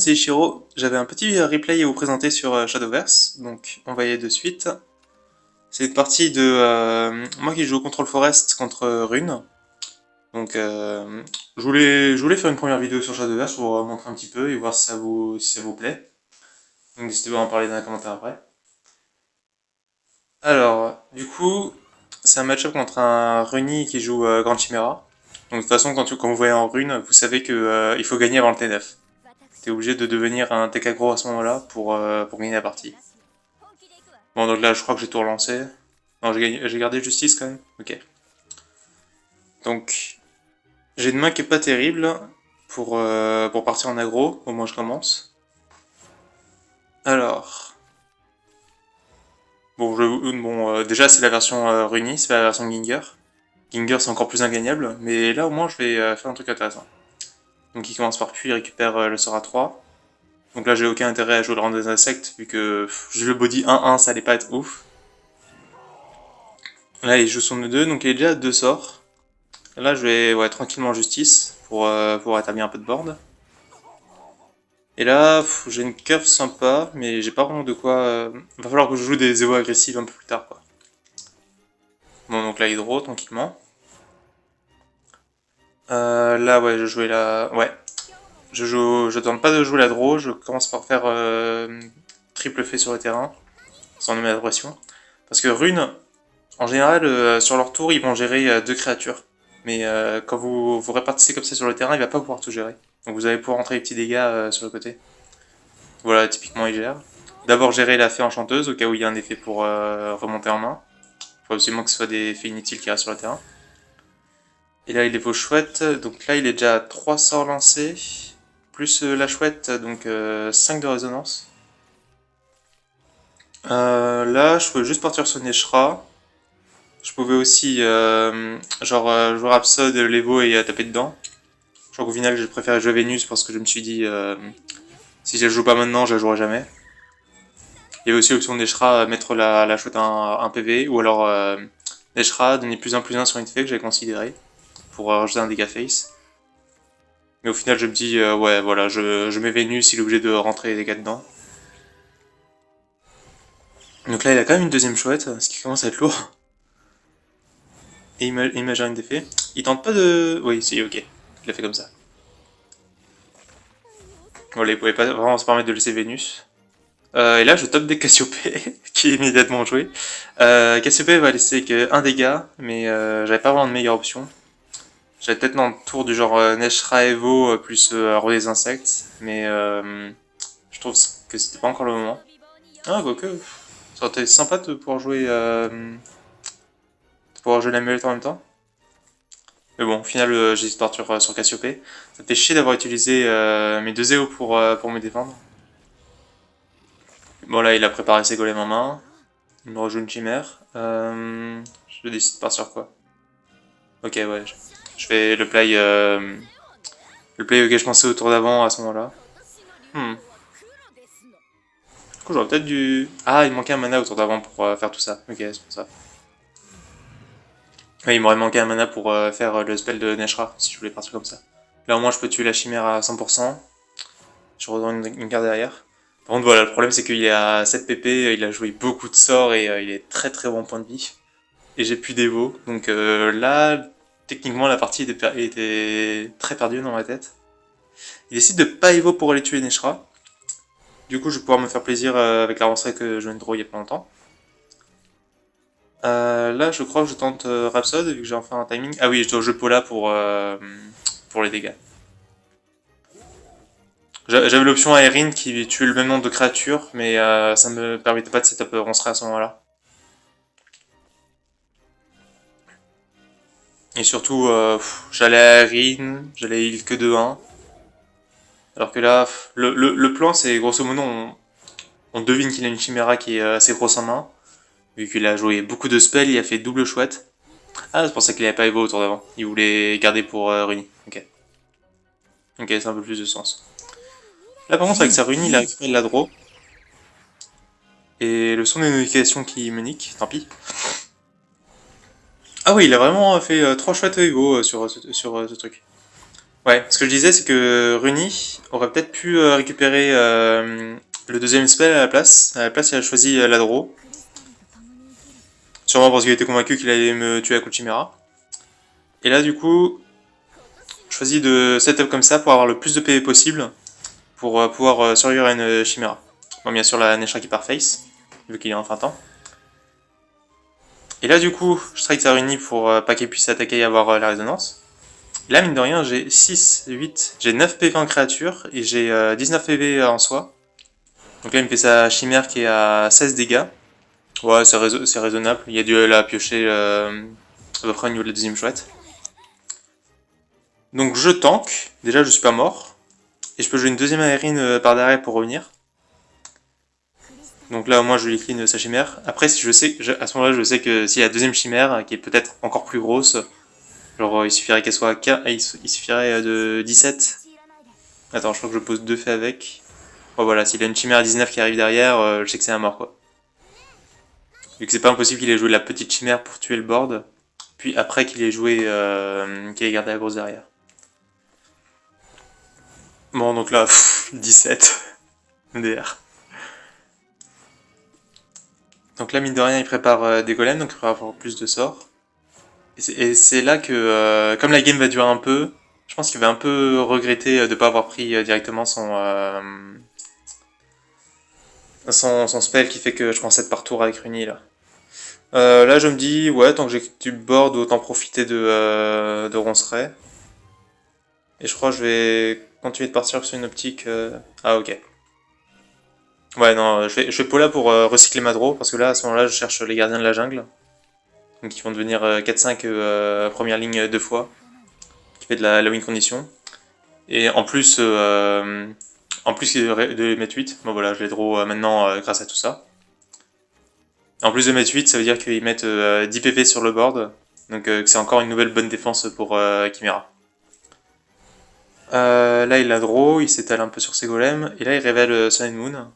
c'est Ichiro. J'avais un petit replay à vous présenter sur Shadowverse, donc on va y aller de suite. C'est une partie de moi qui joue au Control Forest contre Rune. Donc je voulais faire une première vidéo sur Shadowverse pour vous montrer un petit peu et voir si ça vous plaît. Donc n'hésitez pas à en parler dans les commentaires après. Alors, du coup, c'est un match-up contre un Runi qui joue Grand Chimera. Donc de toute façon, quand vous voyez en Rune, vous savez que il faut gagner avant le T9. T'es obligé de devenir un TK gros à ce moment-là pour gagner la partie. Bon, donc là, je crois que j'ai tout relancé. Non, j'ai gardé justice quand même. Ok. Donc, j'ai une main qui est pas terrible pour partir en aggro. Au moins, je commence. Alors. Bon, déjà, c'est la version Runi, c'est pas la version Ginger. Ginger, c'est encore plus ingagnable. Mais là, au moins, je vais faire un truc intéressant. Donc, il commence par Q, il récupère le sort à 3. Donc là, j'ai aucun intérêt à jouer le rang des insectes, vu que j'ai le body 1-1, ça allait pas être ouf. Là, il joue son E2, donc il est déjà à 2 sorts. Là, je vais tranquillement justice pour établir un peu de board. Et là, j'ai une curve sympa, mais j'ai pas vraiment de quoi... Va falloir que je joue des EVO agressives un peu plus tard, quoi. Bon, donc là, hydro, tranquillement. Là, ouais, je jouais la... Ouais. Je tente pas de jouer la draw, je commence par faire triple fait sur le terrain, sans nommer la pression. Parce que Rune, en général, sur leur tour, ils vont gérer 2 créatures. Mais quand vous répartissez comme ça sur le terrain, il va pas pouvoir tout gérer. Donc vous allez pouvoir rentrer les petits dégâts sur le côté. Voilà, typiquement il gère. D'abord gérer la fée enchanteuse, au cas où il y a un effet pour remonter en main. Il faut absolument que ce soit des effets inutiles qui restent sur le terrain. Et là il est vos chouettes, donc là il est déjà à 3 sorts lancés. Plus la chouette, donc 5 de résonance. Là je peux juste partir sur Neshra. Je pouvais aussi, jouer Rhapsode, l'Evo et taper dedans. Je crois qu'au final, j'ai préféré jouer Vénus parce que je me suis dit, si je la joue pas maintenant, je la jouerai jamais. Il y avait aussi l'option d'Eshra, mettre la chouette un PV, ou alors Neshra, donner +1/+1 sur une fée que j'avais considéré, pour rajouter un dégât face. Mais au final, je me dis, ouais, voilà, je mets Vénus, il est obligé de rentrer les dégâts dedans. Donc là, il a quand même une deuxième chouette, ce qui commence à être lourd. Et Imagine des fées. Il tente pas de... Oui, si, ok. Il l'a fait comme ça. Voilà, il pouvait pas vraiment se permettre de laisser Vénus. Et là, je top des Cassiopée, qui est immédiatement joué. Cassiopée va laisser que 1 dégât, mais j'avais pas vraiment de meilleure option. J'avais peut-être dans le tour du genre Neshra Evo plus Arrow des insectes, mais je trouve que c'était pas encore le moment. Ah, quoique, ça aurait été sympa de pouvoir jouer l'amulette en même temps. Mais bon, au final, j'hésite de partir sur Cassiopée. Ça me fait chier d'avoir utilisé mes 2 EO pour me défendre. Bon, là, il a préparé ses golems en main. Il me rejoue une chimère. Je décide de partir sur quoi. Ok, ouais. Je fais le play auquel je pensais au tour d'avant à ce moment-là. Du coup, j'aurais peut-être dû... Ah, il manquait un mana au tour d'avant pour faire tout ça. Ok, c'est pour ça. Ouais, il m'aurait manqué un mana pour faire le spell de Neshra, si je voulais partir comme ça. Là, au moins, je peux tuer la chimère à 100%. Je redonne une carte derrière. Par contre, voilà, le problème, c'est qu'il est à 7 PP, il a joué beaucoup de sorts et il est très très bon point de vie. Et j'ai plus d'Evo, donc là, techniquement, la partie était très perdue dans ma tête. Il décide de pas Evo pour aller tuer Neshra. Du coup, je vais pouvoir me faire plaisir avec l'avancée que je viens de draw il y a pas longtemps. Là, je crois que je tente Rhapsode, vu que j'ai enfin un timing. Ah oui, je dois jouer Paula pour les dégâts. J'avais l'option Aerine qui tue le même nombre de créatures, mais ça me permettait pas de setup Ronceray à ce moment-là. Et surtout, j'allais à Aerine, j'allais heal que de 1. Alors que là, le plan, c'est grosso modo, on devine qu'il a une Chimera qui est assez grosse en main. Vu qu'il a joué beaucoup de spells, il a fait double chouette. Ah, c'est pour ça qu'il avait pas Evo autour d'avant. Il voulait garder pour Runi. Ok. Ok, c'est un peu plus de sens. Là, par contre, avec sa Runi, il a récupéré de la draw. Et le son des notifications qui me nique, tant pis. Ah oui, il a vraiment fait 3 chouettes Evo sur ce truc. Ouais, ce que je disais, c'est que Runi aurait peut-être pu récupérer le deuxième spell à la place. À la place, il a choisi la draw. Sûrement parce qu'il était convaincu qu'il allait me tuer à coup de chimera. Et là, du coup, je choisis de setup comme ça pour avoir le plus de PV possible pour pouvoir survivre à une chimera. Bon, bien sûr, la Nesha qui part face, vu qu'il est en fin temps. Et là, du coup, je strike sa Runi pour pas qu'il puisse attaquer et avoir la résonance. Et là, mine de rien, j'ai 6, 8, j'ai 9 PV en créature et j'ai 19 PV en soi. Donc là, il me fait sa chimère qui est à 16 dégâts. Ouais, c'est raisonnable. Il y a du L à piocher à peu près au niveau de la deuxième chouette. Donc je tank. Déjà, je suis pas mort. Et je peux jouer une deuxième aérine par derrière pour revenir. Donc là, au moins, je lui clean sa chimère. Après, si je sais, à ce moment-là, je sais que s'il y a la deuxième chimère, qui est peut-être encore plus grosse, genre il suffirait qu'elle soit il suffirait de 17. Attends, je crois que je pose deux faits avec. Oh voilà, s'il a une chimère à 19 qui arrive derrière, je sais que c'est un mort quoi. Vu que c'est pas impossible qu'il ait joué la petite chimère pour tuer le board, puis après qu'il ait joué, qu'il ait gardé la grosse derrière. Bon, donc là, 17 MDR. Donc là, mine de rien, il prépare des golems, donc il va avoir plus de sorts. Et c'est là que, comme la game va durer un peu, je pense qu'il va un peu regretter de ne pas avoir pris directement son spell qui fait que je prends 7 par tour avec Runi là. Là, je me dis, ouais, tant que j'ai du board, autant profiter de Ronceret. Et je crois que je vais continuer de partir sur une optique. Ah, ok. Ouais, non, je vais Paula pour recycler ma draw, parce que là, à ce moment-là, je cherche les gardiens de la jungle. Donc, ils vont devenir 4-5 première ligne deux fois, qui fait de la win condition. Et en plus de les mettre 8, bon voilà, je les draw maintenant grâce à tout ça. En plus de mettre 8, ça veut dire qu'ils mettent 10 PV sur le board, donc c'est encore une nouvelle bonne défense pour Chimera. Là, il a draw, il s'étale un peu sur ses golems, et là, il révèle Sun and Moon.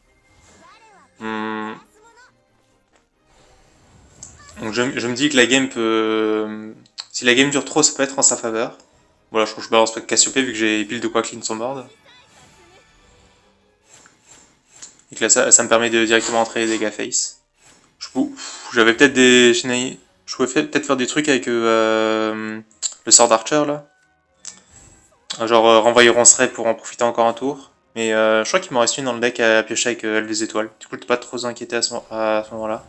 Donc je me dis que la game peut... Si la game dure trop, ça peut être en sa faveur. Voilà, je crois que je balance Cassiope vu que j'ai pile de quoi clean son board. Et que là, ça me permet de directement entrer les dégâts face. J'avais peut-être des... Je pouvais peut-être faire des trucs avec le sort d'Archer, là. Genre renvoyer Ronceret pour en profiter encore un tour. Mais je crois qu'il m'en reste une dans le deck à piocher avec elle des étoiles. Du coup, t'es pas trop inquiété à ce moment-là.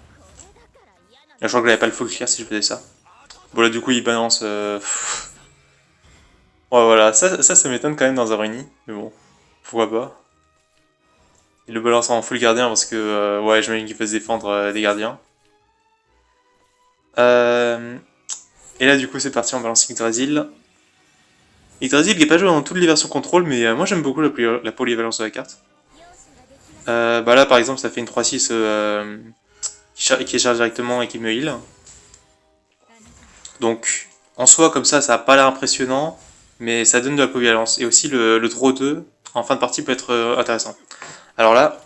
Je crois que j'avais pas le full clear si je faisais ça. Bon là du coup il balance... Ouais voilà, ça m'étonne quand même dans Zaruni. Mais bon, pourquoi pas. Il le balance en full gardien parce que ouais j'imagine qu'il peut se défendre des gardiens. Euh, Et là du coup c'est parti, on balance Yggdrasil. Yggdrasil qui est pas joué dans toutes les versions contrôle mais moi j'aime beaucoup la polyvalence de la carte. Bah là par exemple ça fait une 3-6 qui charge directement et qui me heal. Donc en soi comme ça a pas l'air impressionnant, mais ça donne de la polyvalence. Et aussi le draw 2 en fin de partie peut être intéressant. Alors là,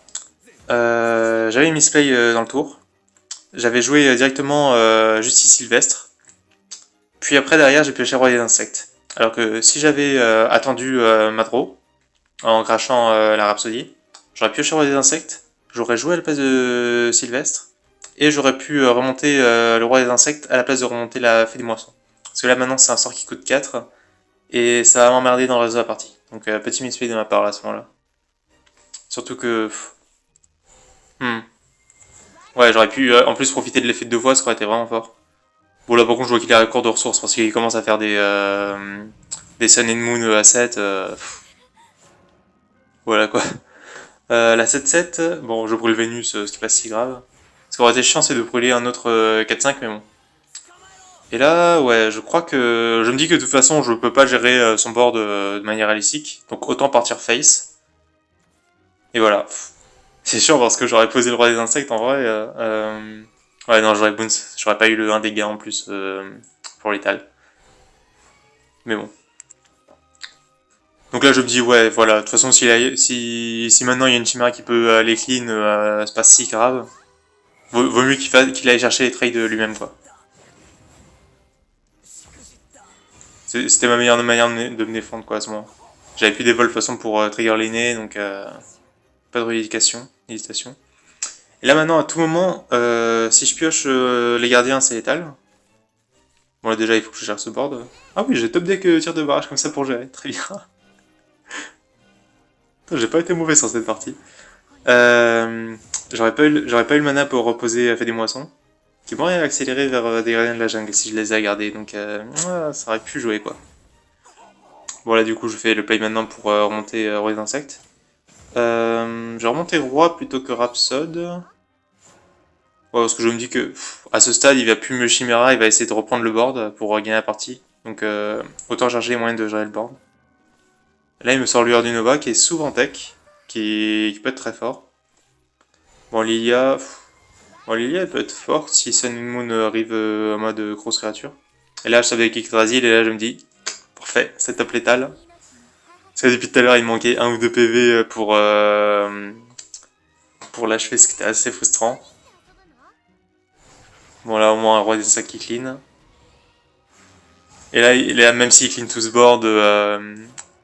j'avais misplay dans le tour. J'avais joué directement Justice Sylvestre. Puis après derrière j'ai pioché Roi des Insectes. Alors que si j'avais attendu ma draw en crachant la Rhapsodie, j'aurais pioché Roi des Insectes, j'aurais joué à la place de Sylvestre, et j'aurais pu remonter le Roi des Insectes à la place de remonter la Fée des Moissons. Parce que là maintenant c'est un sort qui coûte 4, et ça va m'emmerder dans le reste de la partie. Donc petit misplay de ma part là, à ce moment-là. Surtout que... Hmm. Ouais, j'aurais pu en plus profiter de l'effet de deux voix, ce qui aurait été vraiment fort. Bon là par contre je vois qu'il est à court de ressources, parce qu'il commence à faire des Sun and Moon à 7. Voilà quoi. La 7-7, bon je brûle Vénus, ce qui est pas si grave. Ce qui aurait été chiant c'est de brûler un autre 4-5, mais bon. Et là, ouais, je crois que... Je me dis que de toute façon, je peux pas gérer son board de manière réalistique. Donc autant partir face. Et voilà. C'est chiant parce que j'aurais posé le roi des insectes en vrai. Ouais, non, j'aurais bounce. J'aurais pas eu le 1 dégât en plus pour l'étal. Mais bon. Donc là, je me dis, ouais, voilà. De toute façon, si maintenant il y a une chimère qui peut aller clean, c'est pas si grave. Vaut mieux qu'il aille chercher les trades lui-même, quoi. C'était ma meilleure manière de me défendre, quoi, à ce moment. J'avais plus des vols de toute façon pour trigger les nez, donc pas de hésitation. Et là maintenant, à tout moment, si je pioche les gardiens, c'est létal. Bon là déjà, il faut que je gère ce board. Ah oui, j'ai top deck tir de barrage comme ça pour gérer, très bien. J'ai pas été mauvais sur cette partie. Euh, j'aurais pas eu le mana pour reposer Fait des Moissons, qui m'aurait accéléré vers des gardiens de la jungle si je les ai gardés, donc ça aurait pu jouer quoi. Bon là du coup je fais le play maintenant pour remonter Roi des Insectes. Je vais remonter Roi plutôt que Rhapsode. Ouais, parce que je me dis que à ce stade il va plus me Chimera, il va essayer de reprendre le board pour gagner la partie. Donc autant chercher les moyens de gérer le board. Là il me sort Lueur du Nova qui est souvent tech, qui peut être très fort. Bon Lilia, bon, Lilia elle peut être forte si Sun Moon arrive en mode grosse créature. Et là je savais avec Yggdrasil et là je me dis, parfait, setup létal. Parce que depuis tout à l'heure il me manquait 1 ou 2 PV pour l'achever, ce qui était assez frustrant. Bon là au moins un roi des sacs qui clean. Et là même s'il clean tout ce board,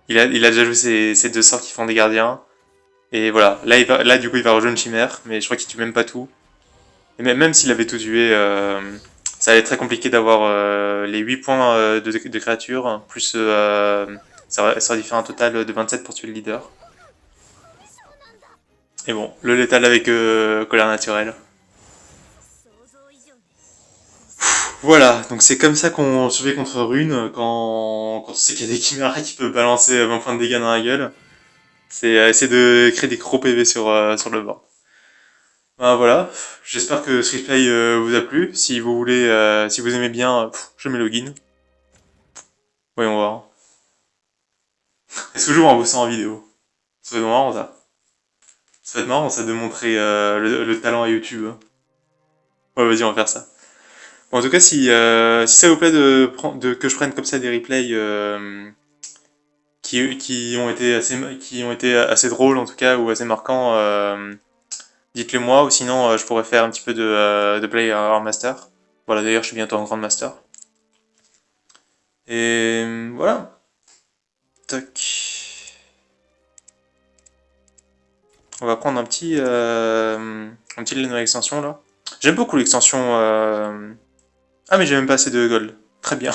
il a déjà joué ses deux sorts qui font des gardiens. Et voilà, là du coup il va rejoindre Chimère, mais je crois qu'il tue même pas tout. Et même s'il avait tout tué, ça allait être très compliqué d'avoir les 8 points de créature, plus ça aurait dû faire un total de 27 pour tuer le leader. Et bon, le létal avec colère naturelle. Voilà, donc c'est comme ça qu'on survit contre Rune quand on sait qu'il y a des chiméras qui peuvent balancer 20 points de dégâts dans la gueule. C'est essayer de créer des gros PV sur le board. Ben voilà, j'espère que ce replay vous a plu. Si vous voulez, si vous aimez bien, je mets login. Voyons voir. Est-ce que je joue en bossant en vidéo? Ça va être marrant ça. Ça va être marrant ça de montrer le talent à YouTube. Ouais, vas-y, on va faire ça. Bon, en tout cas, si ça vous plaît que je prenne comme ça des replays qui ont été assez drôles en tout cas ou assez marquants, dites-le moi. Ou sinon, je pourrais faire un petit peu de play en master. Voilà, d'ailleurs, je suis bientôt en grand master. Et voilà. Toc. On va prendre un petit de nouvelle extension là. J'aime beaucoup l'extension. Ah mais j'ai même pas assez de gold. Très bien.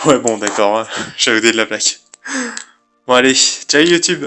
Ouais bon d'accord, hein. J'ai odé de la plaque. Bon allez, ciao YouTube.